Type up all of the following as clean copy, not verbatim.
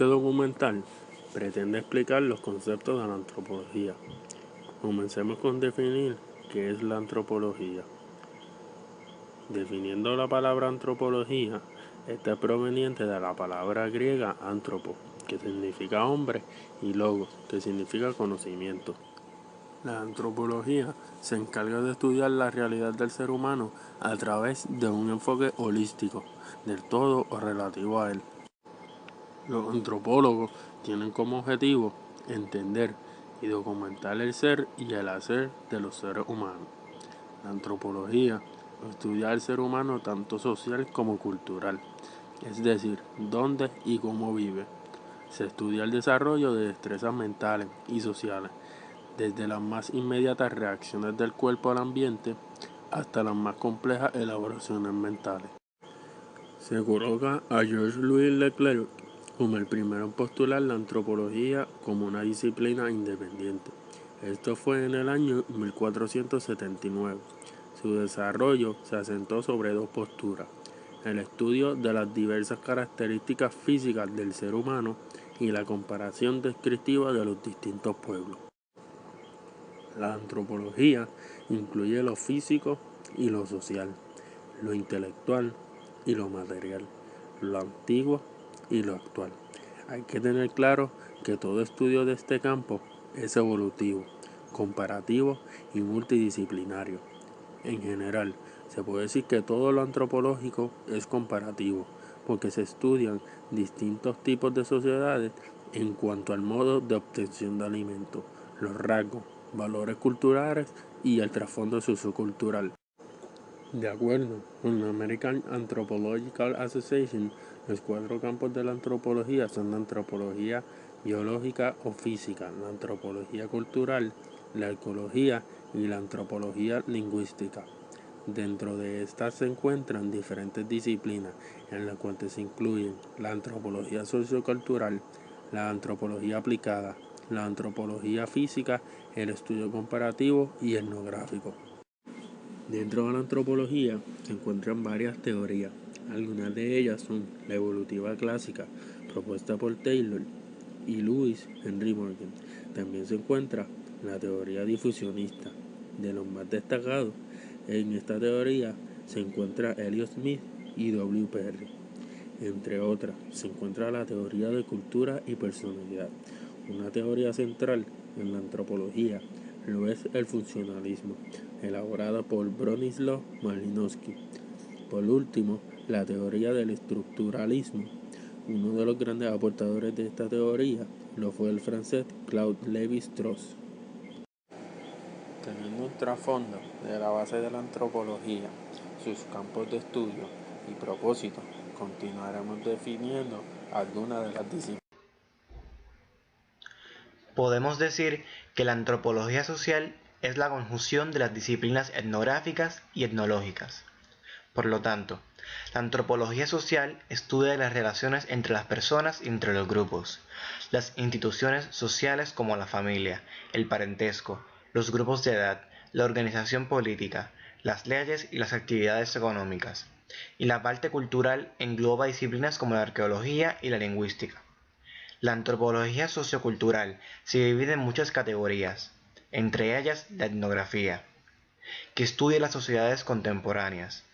documental pretende explicar los conceptos de la antropología. Comencemos con definir qué es la antropología. Definiendo la palabra antropología, esta es proveniente de la palabra griega antropo, que significa hombre, y logos, que significa conocimiento. La antropología se encarga de estudiar la realidad del ser humano a través de un enfoque holístico, del todo o relativo a él. Los antropólogos tienen como objetivo entender y documentar el ser y el hacer de los seres humanos. La antropología estudia al ser humano tanto social como cultural, es decir, dónde y cómo vive. Se estudia el desarrollo de destrezas mentales y sociales, desde las más inmediatas reacciones del cuerpo al ambiente hasta las más complejas elaboraciones mentales. Se coloca a Georges-Louis Leclerc como el primero en postular la antropología como una disciplina independiente. Esto fue en el año 1479. Su desarrollo se asentó sobre dos posturas: el estudio de las diversas características físicas del ser humano y la comparación descriptiva de los distintos pueblos. La antropología incluye lo físico y lo social, lo intelectual y lo material, lo antiguo y lo actual. Hay que tener claro que todo estudio de este campo es evolutivo, comparativo y multidisciplinario. En general, se puede decir que todo lo antropológico es comparativo, porque se estudian distintos tipos de sociedades en cuanto al modo de obtención de alimentos, los rasgos, valores culturales y el trasfondo sociocultural. De acuerdo con la American Anthropological Association, los 4 campos de la antropología son la antropología biológica o física, la antropología cultural, la ecología y la antropología lingüística. Dentro de estas se encuentran diferentes disciplinas, en las cuales se incluyen la antropología sociocultural, la antropología aplicada, la antropología física, el estudio comparativo y etnográfico. Dentro de la antropología se encuentran varias teorías. Algunas de ellas son la evolutiva clásica, propuesta por Taylor y Lewis Henry Morgan. También se encuentra la teoría difusionista. De los más destacados en esta teoría se encuentra Elliot Smith y W. Perry. Entre otras, se encuentra la teoría de cultura y personalidad. Una teoría central en la antropología lo es el funcionalismo, elaborada por Bronislaw Malinowski. Por último, la teoría del estructuralismo. Uno de los grandes aportadores de esta teoría lo fue el francés Claude Lévi-Strauss. Teniendo un trasfondo de la base de la antropología, sus campos de estudio y propósitos, continuaremos definiendo algunas de las disciplinas. Podemos decir que la antropología social es la conjunción de las disciplinas etnográficas y etnológicas. Por lo tanto, la antropología social estudia las relaciones entre las personas y entre los grupos, las instituciones sociales como la familia, el parentesco, los grupos de edad, la organización política, las leyes y las actividades económicas. Y la parte cultural engloba disciplinas como la arqueología y la lingüística. La antropología sociocultural se divide en muchas categorías, entre ellas la etnografía, que estudia las sociedades contemporáneas.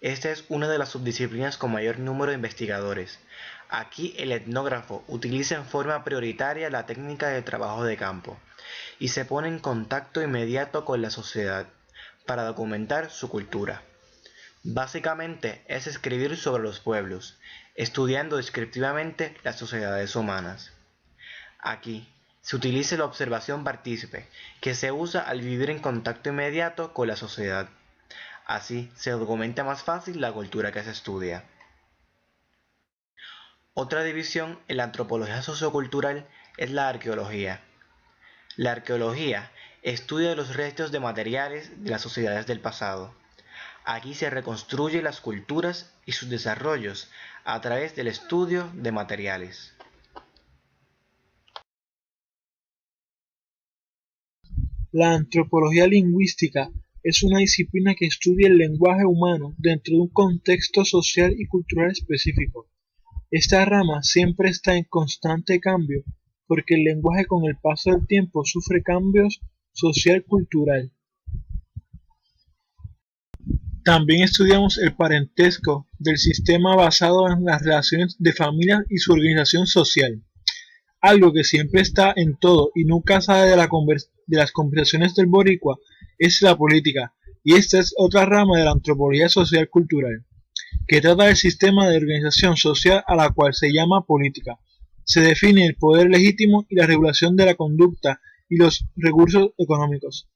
Esta es una de las subdisciplinas con mayor número de investigadores. Aquí el etnógrafo utiliza en forma prioritaria la técnica de trabajo de campo y se pone en contacto inmediato con la sociedad para documentar su cultura. Básicamente es escribir sobre los pueblos, estudiando descriptivamente las sociedades humanas. Aquí se utiliza la observación partícipe, que se usa al vivir en contacto inmediato con la sociedad. Así se documenta más fácil la cultura que se estudia. Otra división en la antropología sociocultural es la arqueología. La arqueología estudia los restos de materiales de las sociedades del pasado. Aquí se reconstruye las culturas y sus desarrollos a través del estudio de materiales. La antropología lingüística es una disciplina que estudia el lenguaje humano dentro de un contexto social y cultural específico. Esta rama siempre está en constante cambio porque el lenguaje con el paso del tiempo sufre cambios social-cultural. También estudiamos el parentesco del sistema basado en las relaciones de familias y su organización social. Algo que siempre está en todo y nunca sale de las conversaciones del boricua es la política, y esta es otra rama de la antropología social cultural, que trata del sistema de organización social a la cual se llama política. Se define el poder legítimo y la regulación de la conducta y los recursos económicos.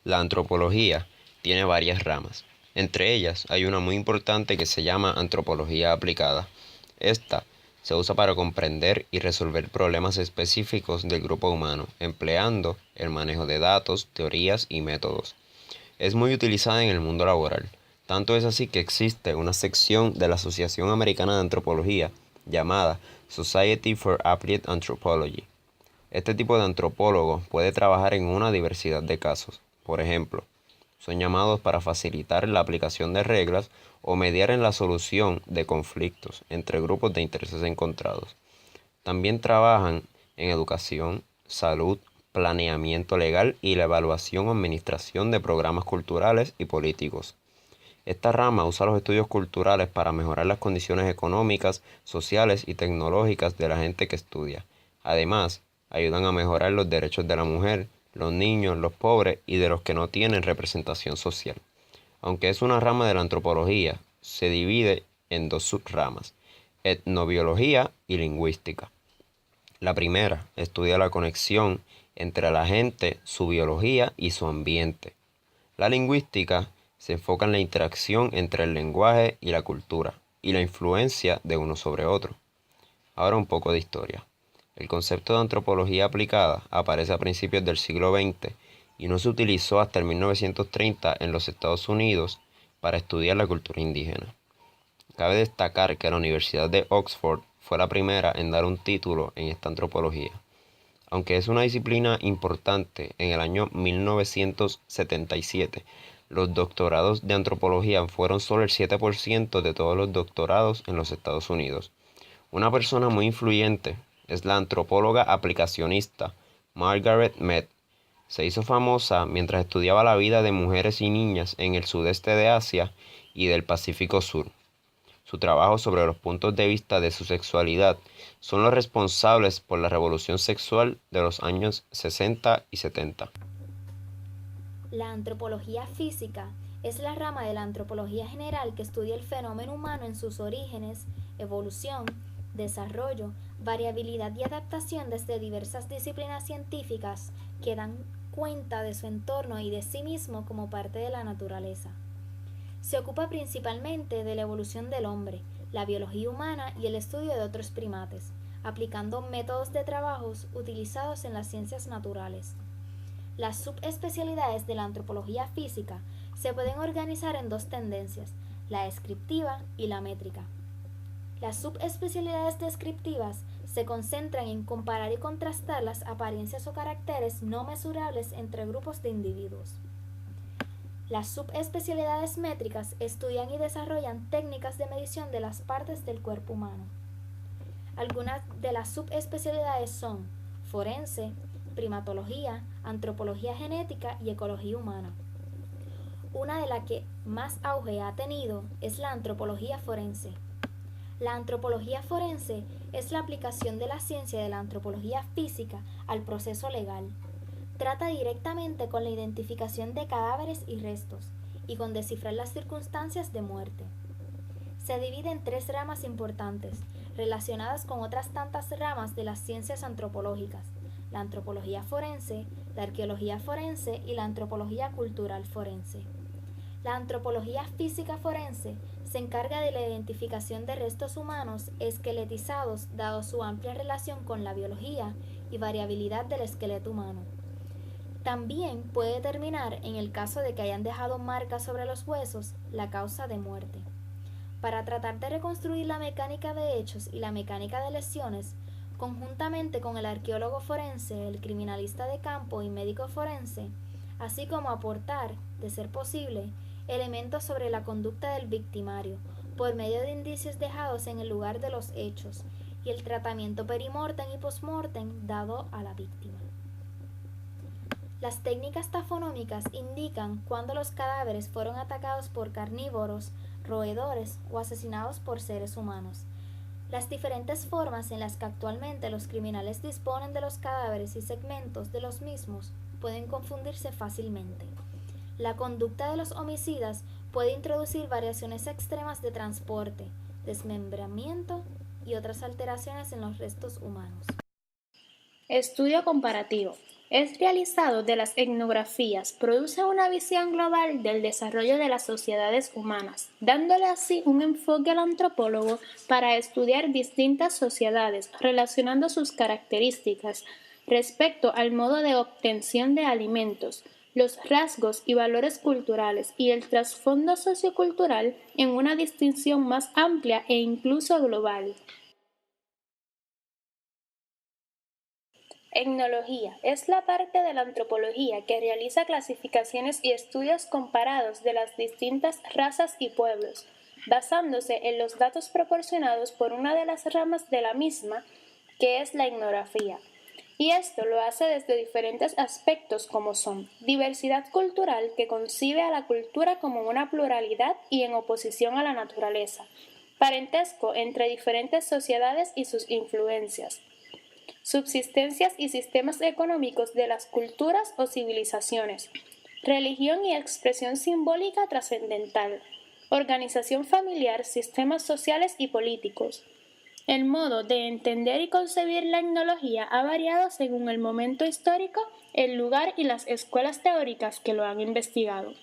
La antropología tiene varias ramas. Entre ellas hay una muy importante que se llama antropología aplicada. Esta se usa para comprender y resolver problemas específicos del grupo humano, empleando el manejo de datos, teorías y métodos. Es muy utilizada en el mundo laboral. Tanto es así que existe una sección de la Asociación Americana de Antropología llamada Society for Applied Anthropology. Este tipo de antropólogo puede trabajar en una diversidad de casos. Por ejemplo, son llamados para facilitar la aplicación de reglas o mediar en la solución de conflictos entre grupos de intereses encontrados. También trabajan en educación, salud, planeamiento legal y la evaluación o administración de programas culturales y políticos. Esta rama usa los estudios culturales para mejorar las condiciones económicas, sociales y tecnológicas de la gente que estudia. Además, ayudan a mejorar los derechos de la mujer, los niños, los pobres y de los que no tienen representación social. Aunque es una rama de la antropología, se divide en dos subramas, etnobiología y lingüística. La primera estudia la conexión entre la gente, su biología y su ambiente. La lingüística se enfoca en la interacción entre el lenguaje y la cultura, y la influencia de uno sobre otro. Ahora un poco de historia. El concepto de antropología aplicada aparece a principios del siglo XX y no se utilizó hasta el 1930 en los Estados Unidos para estudiar la cultura indígena. Cabe destacar que la Universidad de Oxford fue la primera en dar un título en esta antropología. Aunque es una disciplina importante, en el año 1977 los doctorados de antropología fueron solo el 7% de todos los doctorados en los Estados Unidos. Una persona muy influyente es la antropóloga aplicacionista Margaret Mead. Se hizo famosa mientras estudiaba la vida de mujeres y niñas en el sudeste de Asia y del Pacífico Sur. Su trabajo sobre los puntos de vista de su sexualidad son los responsables por la revolución sexual de los años 60 y 70. La antropología física es la rama de la antropología general que estudia el fenómeno humano en sus orígenes, evolución, desarrollo, variabilidad y adaptación desde diversas disciplinas científicas que dan cuenta de su entorno y de sí mismo como parte de la naturaleza. Se ocupa principalmente de la evolución del hombre, la biología humana y el estudio de otros primates, aplicando métodos de trabajos utilizados en las ciencias naturales. Las subespecialidades de la antropología física se pueden organizar en dos tendencias, la descriptiva y la métrica. Las subespecialidades descriptivas se concentran en comparar y contrastar las apariencias o caracteres no mesurables entre grupos de individuos. Las subespecialidades métricas estudian y desarrollan técnicas de medición de las partes del cuerpo humano. Algunas de las subespecialidades son forense, primatología, antropología genética y ecología humana. Una de las que más auge ha tenido es la antropología forense. La antropología forense es la aplicación de la ciencia de la antropología física al proceso legal. Trata directamente con la identificación de cadáveres y restos y con descifrar las circunstancias de muerte. Se divide en tres ramas importantes, relacionadas con otras tantas ramas de las ciencias antropológicas: la antropología forense, la arqueología forense y la antropología cultural forense. La antropología física forense se encarga de la identificación de restos humanos esqueletizados dado su amplia relación con la biología y variabilidad del esqueleto humano. También puede determinar, en el caso de que hayan dejado marcas sobre los huesos, la causa de muerte. Para tratar de reconstruir la mecánica de hechos y la mecánica de lesiones, conjuntamente con el arqueólogo forense, el criminalista de campo y médico forense, así como aportar, de ser posible, elementos sobre la conducta del victimario, por medio de indicios dejados en el lugar de los hechos y el tratamiento perimortem y postmortem dado a la víctima. Las técnicas tafonómicas indican cuándo los cadáveres fueron atacados por carnívoros, roedores o asesinados por seres humanos. Las diferentes formas en las que actualmente los criminales disponen de los cadáveres y segmentos de los mismos pueden confundirse fácilmente. La conducta de los homicidas puede introducir variaciones extremas de transporte, desmembramiento y otras alteraciones en los restos humanos. Estudio comparativo. Es realizado de las etnografías, produce una visión global del desarrollo de las sociedades humanas, dándole así un enfoque al antropólogo para estudiar distintas sociedades, relacionando sus características respecto al modo de obtención de alimentos, los rasgos y valores culturales y el trasfondo sociocultural en una distinción más amplia e incluso global. Etnología es la parte de la antropología que realiza clasificaciones y estudios comparados de las distintas razas y pueblos, basándose en los datos proporcionados por una de las ramas de la misma, que es la etnografía. Y esto lo hace desde diferentes aspectos como son diversidad cultural, que concibe a la cultura como una pluralidad y en oposición a la naturaleza, parentesco entre diferentes sociedades y sus influencias, subsistencias y sistemas económicos de las culturas o civilizaciones, religión y expresión simbólica trascendental, organización familiar, sistemas sociales y políticos. El modo de entender y concebir la etnología ha variado según el momento histórico, el lugar y las escuelas teóricas que lo han investigado.